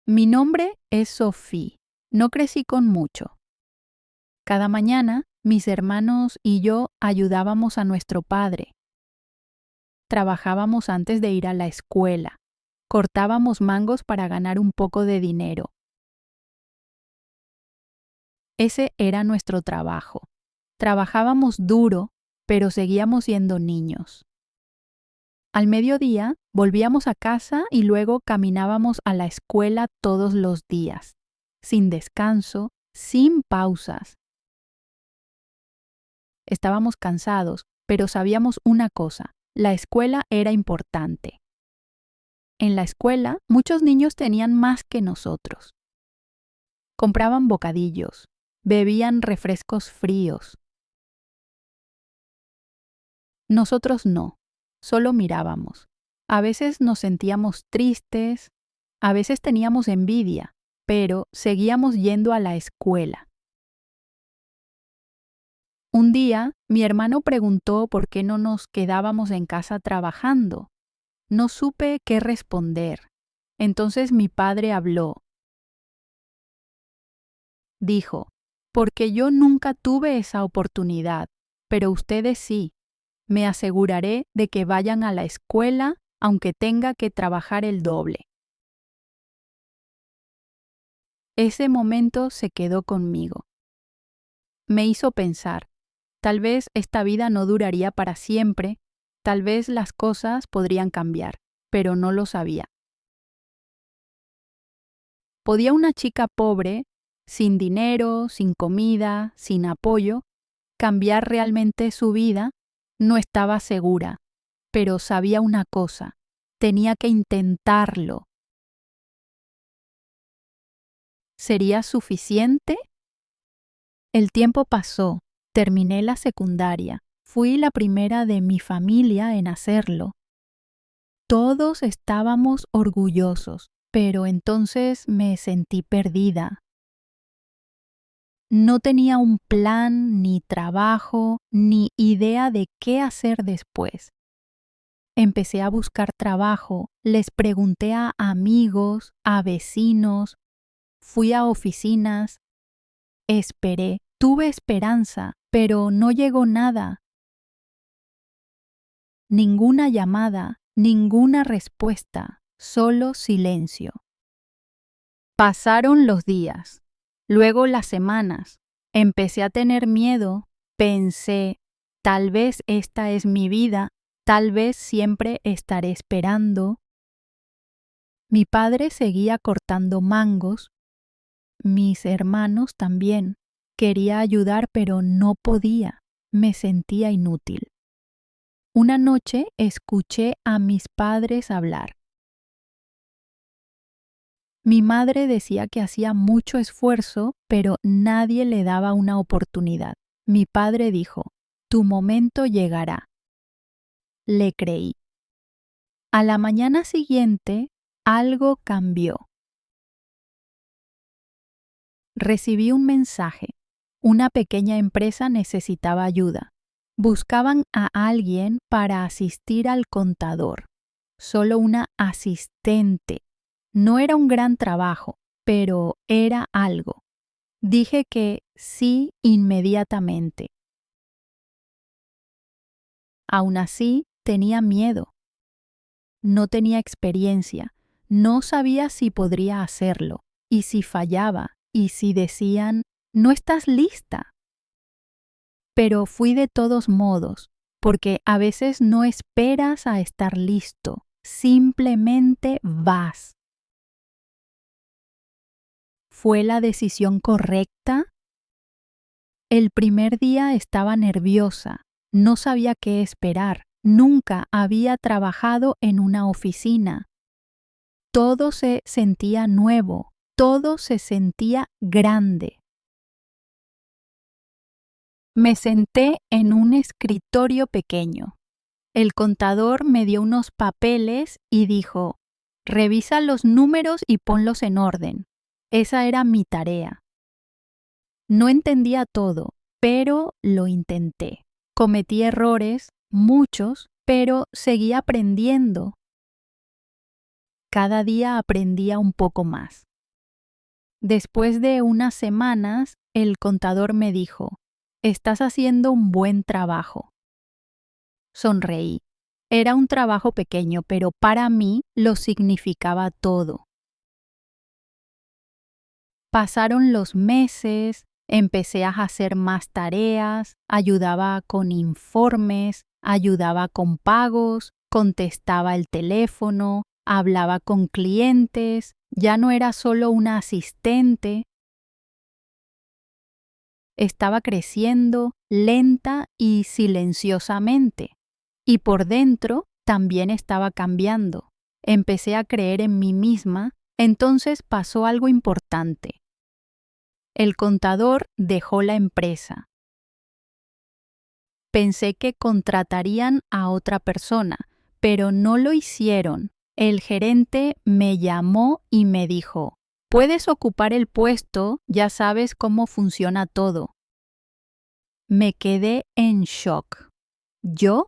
Mi nombre es Sophie. No crecí con mucho. Cada mañana, mis hermanos y yo ayudábamos a nuestro padre. Trabajábamos antes de ir a la escuela. Cortábamos mangos para ganar un poco de dinero. Ese era nuestro trabajo. Trabajábamos duro, pero seguíamos siendo niños. Al mediodía, volvíamos a casa y luego caminábamos a la escuela todos los días, sin descanso, sin pausas. Estábamos cansados, pero sabíamos una cosa: la escuela era importante. En la escuela, muchos niños tenían más que nosotros. Compraban bocadillos, bebían refrescos fríos. Nosotros no, solo mirábamos. A veces nos sentíamos tristes, a veces teníamos envidia, pero seguíamos yendo a la escuela. Un día, mi hermano preguntó por qué no nos quedábamos en casa trabajando. No supe qué responder. Entonces mi padre habló. Dijo: porque yo nunca tuve esa oportunidad, pero ustedes sí. Me aseguraré de que vayan a la escuela aunque tenga que trabajar el doble. Ese momento se quedó conmigo. Me hizo pensar, tal vez esta vida no duraría para siempre, tal vez las cosas podrían cambiar, pero no lo sabía. ¿Podía una chica pobre, sin dinero, sin comida, sin apoyo, cambiar realmente su vida? No estaba segura, pero sabía una cosa: tenía que intentarlo. ¿Sería suficiente? El tiempo pasó, terminé la secundaria, fui la primera de mi familia en hacerlo. Todos estábamos orgullosos, pero entonces me sentí perdida. No tenía un plan, ni trabajo, ni idea de qué hacer después. Empecé a buscar trabajo, les pregunté a amigos, a vecinos, fui a oficinas, esperé, tuve esperanza, pero no llegó nada. Ninguna llamada, ninguna respuesta, solo silencio. Pasaron los días, luego las semanas. Empecé a tener miedo, pensé, tal vez esta es mi vida, tal vez siempre estaré esperando. Mi padre seguía cortando mangos, mis hermanos también. Quería ayudar, pero no podía, me sentía inútil. Una noche escuché a mis padres hablar. Mi madre decía que hacía mucho esfuerzo, pero nadie le daba una oportunidad. Mi padre dijo: tu momento llegará. Le creí. A la mañana siguiente, algo cambió. Recibí un mensaje. Una pequeña empresa necesitaba ayuda. Buscaban a alguien para asistir al contador. Solo una asistente. No era un gran trabajo, pero era algo. Dije que sí inmediatamente. Aún así, tenía miedo. No tenía experiencia. No sabía si podría hacerlo. Y si fallaba. Y si decían: no estás lista. Pero fui de todos modos, porque a veces no esperas a estar listo. Simplemente vas. ¿Fue la decisión correcta? El primer día estaba nerviosa, no sabía qué esperar, nunca había trabajado en una oficina. Todo se sentía nuevo, todo se sentía grande. Me senté en un escritorio pequeño. El contador me dio unos papeles y dijo: revisa los números y ponlos en orden. Esa era mi tarea. No entendía todo, pero lo intenté. Cometí errores, muchos, pero seguí aprendiendo. Cada día aprendía un poco más. Después de unas semanas, el contador me dijo, «Estás haciendo un buen trabajo». Sonreí. Era un trabajo pequeño, pero para mí lo significaba todo. Pasaron los meses, empecé a hacer más tareas, ayudaba con informes, ayudaba con pagos, contestaba el teléfono, hablaba con clientes, ya no era solo una asistente. Estaba creciendo lenta y silenciosamente. Y por dentro también estaba cambiando. Empecé a creer en mí misma, entonces pasó algo importante. El contador dejó la empresa. Pensé que contratarían a otra persona, pero no lo hicieron. El gerente me llamó y me dijo, «Puedes ocupar el puesto, ya sabes cómo funciona todo». Me quedé en shock. ¿Yo?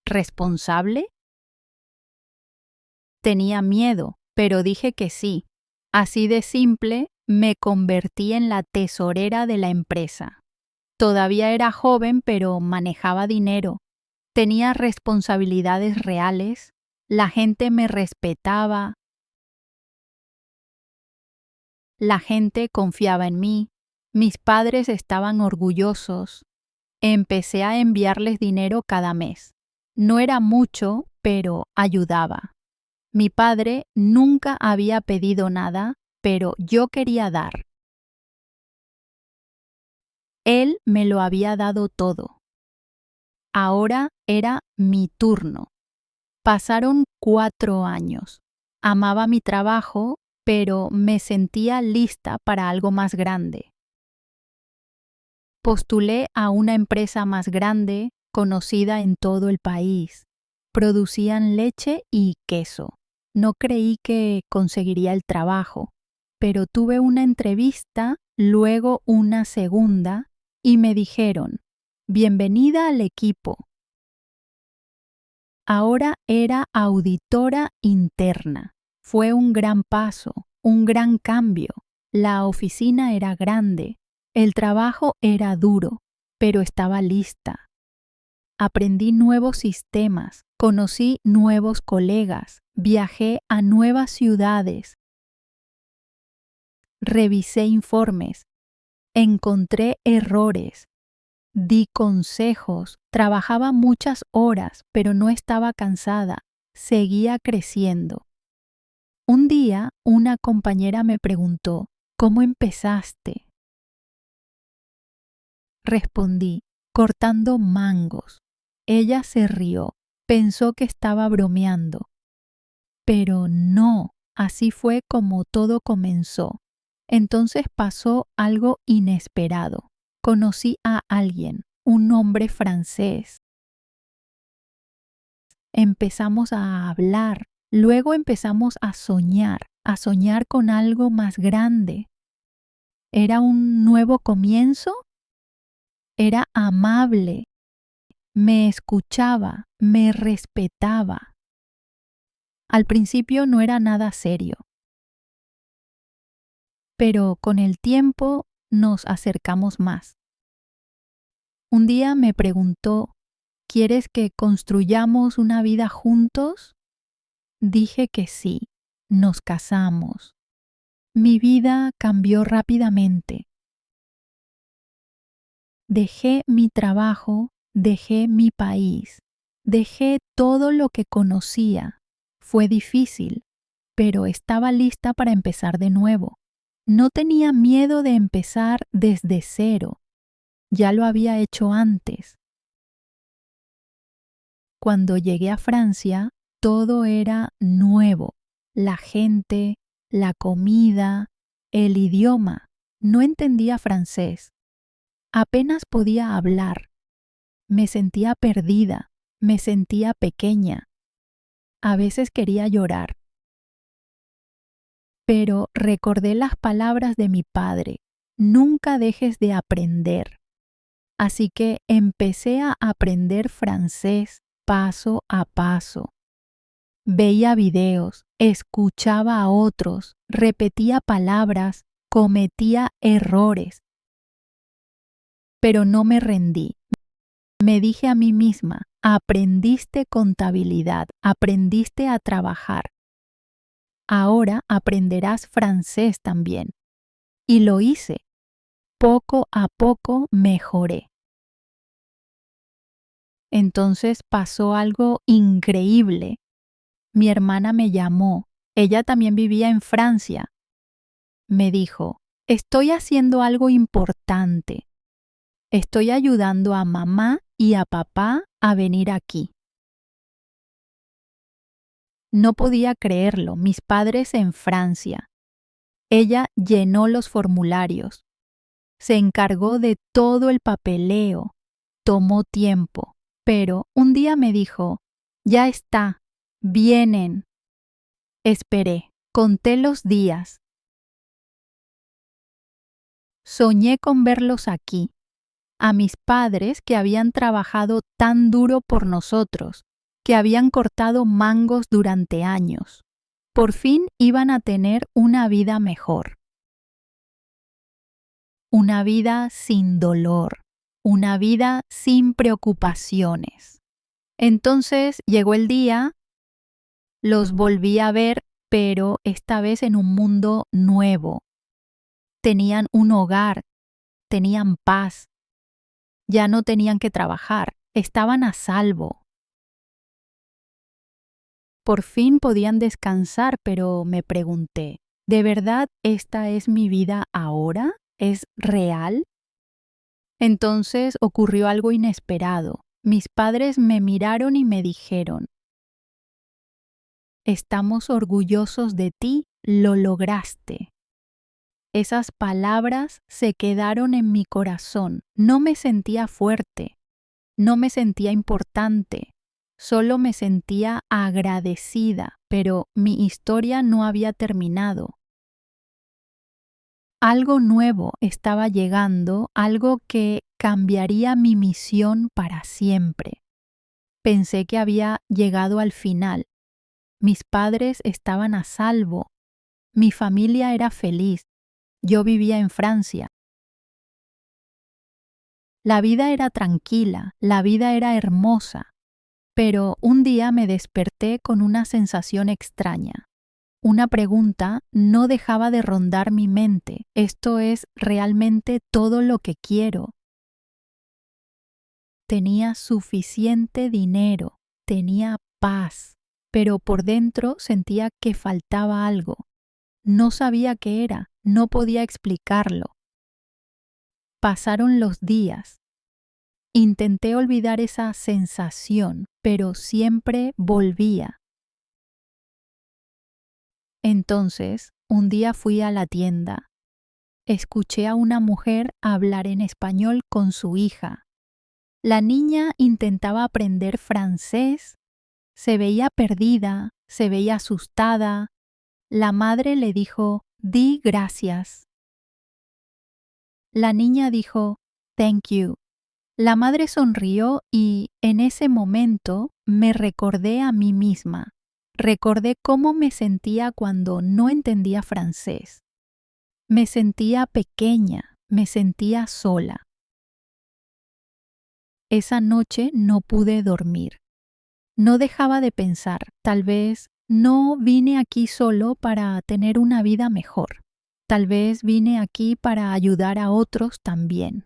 ¿Responsable? Tenía miedo, pero dije que sí. Así de simple, me convertí en la tesorera de la empresa. Todavía era joven, pero manejaba dinero. Tenía responsabilidades reales. La gente me respetaba. La gente confiaba en mí. Mis padres estaban orgullosos. Empecé a enviarles dinero cada mes. No era mucho, pero ayudaba. Mi padre nunca había pedido nada, pero yo quería dar. Él me lo había dado todo. Ahora era mi turno. Pasaron 4 años. Amaba mi trabajo, pero me sentía lista para algo más grande. Postulé a una empresa más grande, conocida en todo el país. Producían leche y queso. No creí que conseguiría el trabajo, pero tuve una entrevista, luego una segunda, y me dijeron, «Bienvenida al equipo». Ahora era auditora interna. Fue un gran paso, un gran cambio. La oficina era grande, el trabajo era duro, pero estaba lista. Aprendí nuevos sistemas, conocí nuevos colegas, viajé a nuevas ciudades, revisé informes, encontré errores, di consejos, trabajaba muchas horas, pero no estaba cansada, seguía creciendo. Un día, una compañera me preguntó, «¿Cómo empezaste?». Respondí, «Cortando mangos». Ella se rió, pensó que estaba bromeando. Pero no, así fue como todo comenzó. Entonces pasó algo inesperado. Conocí a alguien, un hombre francés. Empezamos a hablar, luego empezamos a soñar con algo más grande. ¿Era un nuevo comienzo? Era amable. Me escuchaba, me respetaba. Al principio no era nada serio, pero con el tiempo nos acercamos más. Un día me preguntó, ¿quieres que construyamos una vida juntos? Dije que sí, nos casamos. Mi vida cambió rápidamente. Dejé mi trabajo, dejé mi país, dejé todo lo que conocía. Fue difícil, pero estaba lista para empezar de nuevo. No tenía miedo de empezar desde cero. Ya lo había hecho antes. Cuando llegué a Francia, todo era nuevo. La gente, la comida, el idioma. No entendía francés. Apenas podía hablar. Me sentía perdida, me sentía pequeña. A veces quería llorar. Pero recordé las palabras de mi padre, nunca dejes de aprender. Así que empecé a aprender francés paso a paso. Veía videos, escuchaba a otros, repetía palabras, cometía errores, pero no me rendí. Me dije a mí misma, aprendiste contabilidad, aprendiste a trabajar. Ahora aprenderás francés también. Y lo hice. Poco a poco mejoré. Entonces pasó algo increíble. Mi hermana me llamó. Ella también vivía en Francia. Me dijo, estoy haciendo algo importante. Estoy ayudando a mamá y a papá a venir aquí. No podía creerlo, mis padres en Francia. Ella llenó los formularios. Se encargó de todo el papeleo. Tomó tiempo, pero un día me dijo, ya está, vienen. Esperé, conté los días. Soñé con verlos aquí, a mis padres que habían trabajado tan duro por nosotros, que habían cortado mangos durante años. Por fin iban a tener una vida mejor. Una vida sin dolor, una vida sin preocupaciones. Entonces llegó el día, los volví a ver, pero esta vez en un mundo nuevo. Tenían un hogar, tenían paz, ya no tenían que trabajar, estaban a salvo. Por fin podían descansar, pero me pregunté, ¿de verdad esta es mi vida ahora? ¿Es real? Entonces ocurrió algo inesperado. Mis padres me miraron y me dijeron, estamos orgullosos de ti, lo lograste. Esas palabras se quedaron en mi corazón. No me sentía fuerte, no me sentía importante, solo me sentía agradecida, pero mi historia no había terminado. Algo nuevo estaba llegando, algo que cambiaría mi misión para siempre. Pensé que había llegado al final. Mis padres estaban a salvo. Mi familia era feliz. Yo vivía en Francia. La vida era tranquila, la vida era hermosa. Pero un día me desperté con una sensación extraña. Una pregunta no dejaba de rondar mi mente. ¿Esto es realmente todo lo que quiero? Tenía suficiente dinero, tenía paz, pero por dentro sentía que faltaba algo. No sabía qué era, no podía explicarlo. Pasaron los días. Intenté olvidar esa sensación, pero siempre volvía. Entonces, un día fui a la tienda. Escuché a una mujer hablar en español con su hija. La niña intentaba aprender francés. Se veía perdida, se veía asustada. La madre le dijo, di gracias. La niña dijo, thank you. La madre sonrió y en ese momento me recordé a mí misma. Recordé cómo me sentía cuando no entendía francés. Me sentía pequeña, me sentía sola. Esa noche no pude dormir. No dejaba de pensar, tal vez no vine aquí solo para tener una vida mejor. Tal vez vine aquí para ayudar a otros también.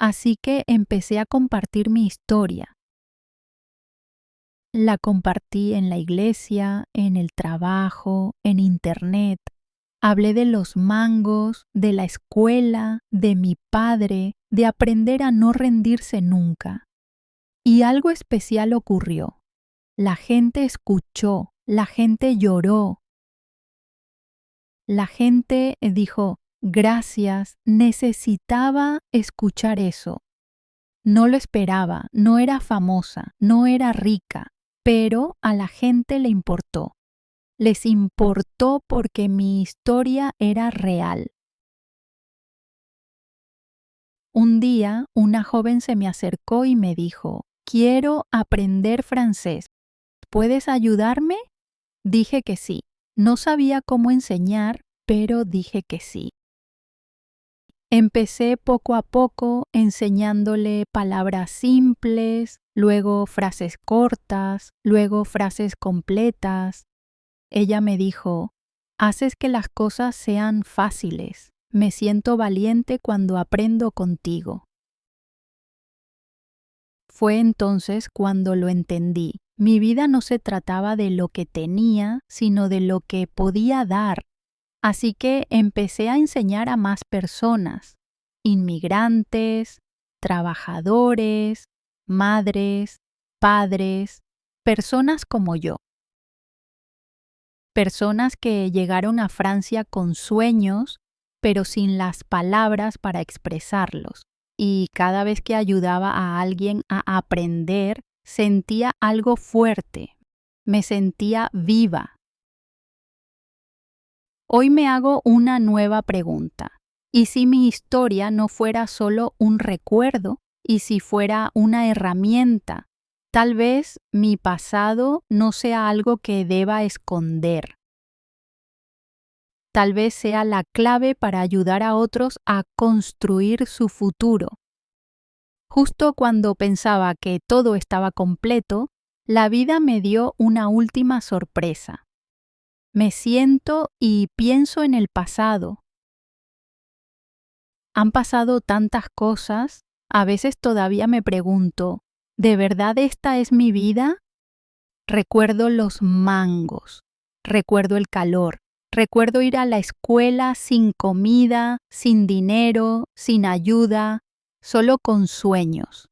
Así que empecé a compartir mi historia. La compartí en la iglesia, en el trabajo, en internet. Hablé de los mangos, de la escuela, de mi padre, de aprender a no rendirse nunca. Y algo especial ocurrió. La gente escuchó, la gente lloró. La gente dijo, gracias, necesitaba escuchar eso. No lo esperaba, no era famosa, no era rica, pero a la gente le importó. Les importó porque mi historia era real. Un día, una joven se me acercó y me dijo, quiero aprender francés. ¿Puedes ayudarme? Dije que sí. No sabía cómo enseñar, pero dije que sí. Empecé poco a poco enseñándole palabras simples, luego frases cortas, luego frases completas. Ella me dijo, haces que las cosas sean fáciles. Me siento valiente cuando aprendo contigo. Fue entonces cuando lo entendí. Mi vida no se trataba de lo que tenía, sino de lo que podía dar. Así que empecé a enseñar a más personas, inmigrantes, trabajadores, madres, padres, personas como yo. Personas que llegaron a Francia con sueños, pero sin las palabras para expresarlos. Y cada vez que ayudaba a alguien a aprender, sentía algo fuerte. Me sentía viva. Hoy me hago una nueva pregunta. ¿Y si mi historia no fuera solo un recuerdo? ¿Y si fuera una herramienta? Tal vez mi pasado no sea algo que deba esconder. Tal vez sea la clave para ayudar a otros a construir su futuro. Justo cuando pensaba que todo estaba completo, la vida me dio una última sorpresa. Me siento y pienso en el pasado. Han pasado tantas cosas, a veces todavía me pregunto, ¿de verdad esta es mi vida? Recuerdo los mangos, recuerdo el calor, recuerdo ir a la escuela sin comida, sin dinero, sin ayuda, solo con sueños.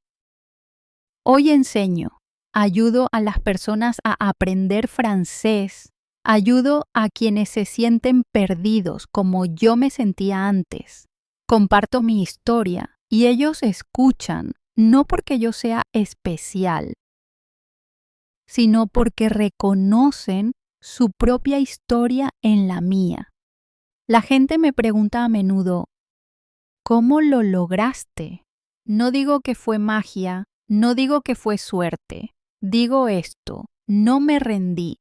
Hoy enseño, ayudo a las personas a aprender francés, ayudo a quienes se sienten perdidos como yo me sentía antes. Comparto mi historia y ellos escuchan, no porque yo sea especial, sino porque reconocen su propia historia en la mía. La gente me pregunta a menudo, ¿cómo lo lograste? No digo que fue magia, no digo que fue suerte. Digo esto, no me rendí.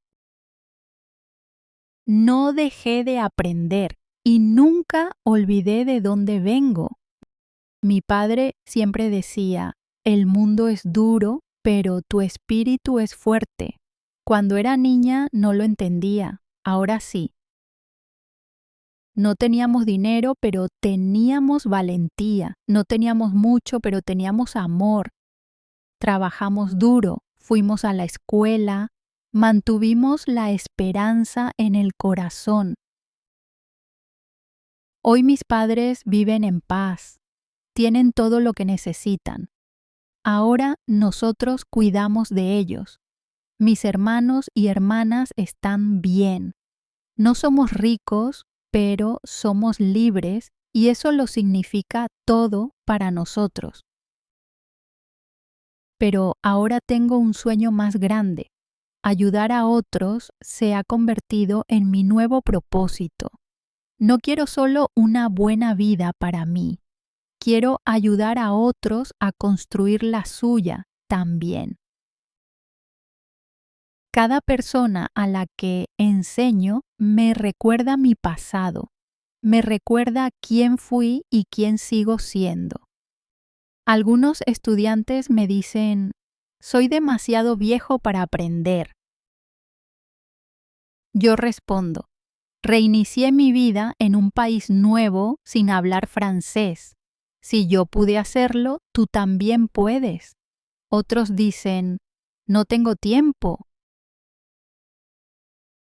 No dejé de aprender y nunca olvidé de dónde vengo. Mi padre siempre decía, el mundo es duro, pero tu espíritu es fuerte. Cuando era niña no lo entendía, ahora sí. No teníamos dinero, pero teníamos valentía. No teníamos mucho, pero teníamos amor. Trabajamos duro, fuimos a la escuela, mantuvimos la esperanza en el corazón. Hoy mis padres viven en paz, tienen todo lo que necesitan. Ahora nosotros cuidamos de ellos. Mis hermanos y hermanas están bien. No somos ricos, pero somos libres y eso lo significa todo para nosotros. Pero ahora tengo un sueño más grande. Ayudar a otros se ha convertido en mi nuevo propósito. No quiero solo una buena vida para mí. Quiero ayudar a otros a construir la suya también. Cada persona a la que enseño me recuerda mi pasado, me recuerda quién fui y quién sigo siendo. Algunos estudiantes me dicen, soy demasiado viejo para aprender. Yo respondo, reinicié mi vida en un país nuevo sin hablar francés. Si yo pude hacerlo, tú también puedes. Otros dicen, no tengo tiempo.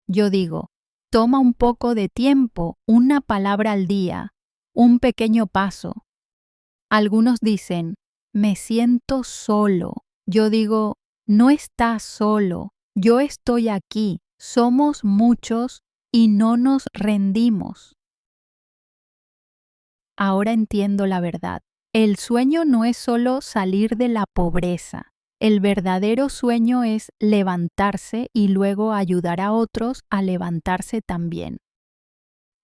Yo digo, toma un poco de tiempo, una palabra al día, un pequeño paso. Algunos dicen, me siento solo. Yo digo, no estás solo, yo estoy aquí, somos muchos y no nos rendimos. Ahora entiendo la verdad. El sueño no es solo salir de la pobreza. El verdadero sueño es levantarse y luego ayudar a otros a levantarse también.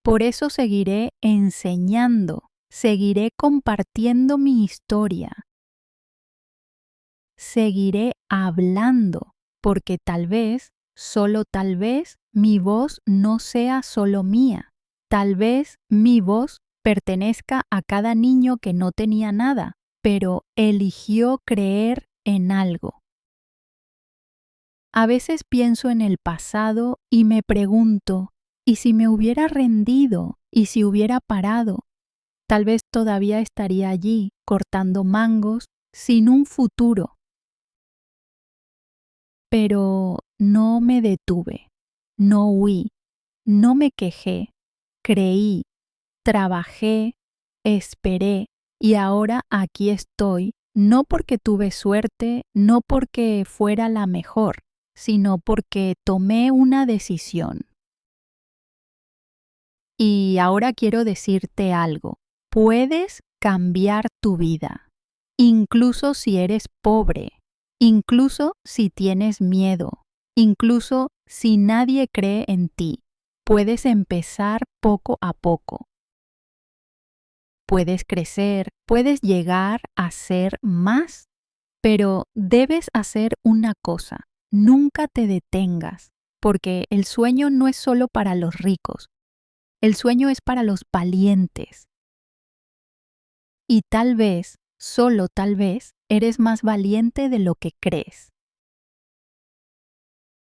Por eso seguiré enseñando, seguiré compartiendo mi historia. Seguiré hablando, porque tal vez, solo tal vez, mi voz no sea solo mía. Tal vez mi voz pertenezca a cada niño que no tenía nada, pero eligió creer en algo. A veces pienso en el pasado y me pregunto, ¿y si me hubiera rendido? ¿Y si hubiera parado? Tal vez todavía estaría allí, cortando mangos, sin un futuro. Pero no me detuve, no huí, no me quejé, creí, trabajé, esperé y ahora aquí estoy, no porque tuve suerte, no porque fuera la mejor, sino porque tomé una decisión. Y ahora quiero decirte algo. Puedes cambiar tu vida, incluso si eres pobre, incluso si tienes miedo, incluso si nadie cree en ti. Puedes empezar poco a poco. Puedes crecer, puedes llegar a ser más, pero debes hacer una cosa. Nunca te detengas, porque el sueño no es solo para los ricos. El sueño es para los valientes. Y tal vez, solo tal vez, eres más valiente de lo que crees.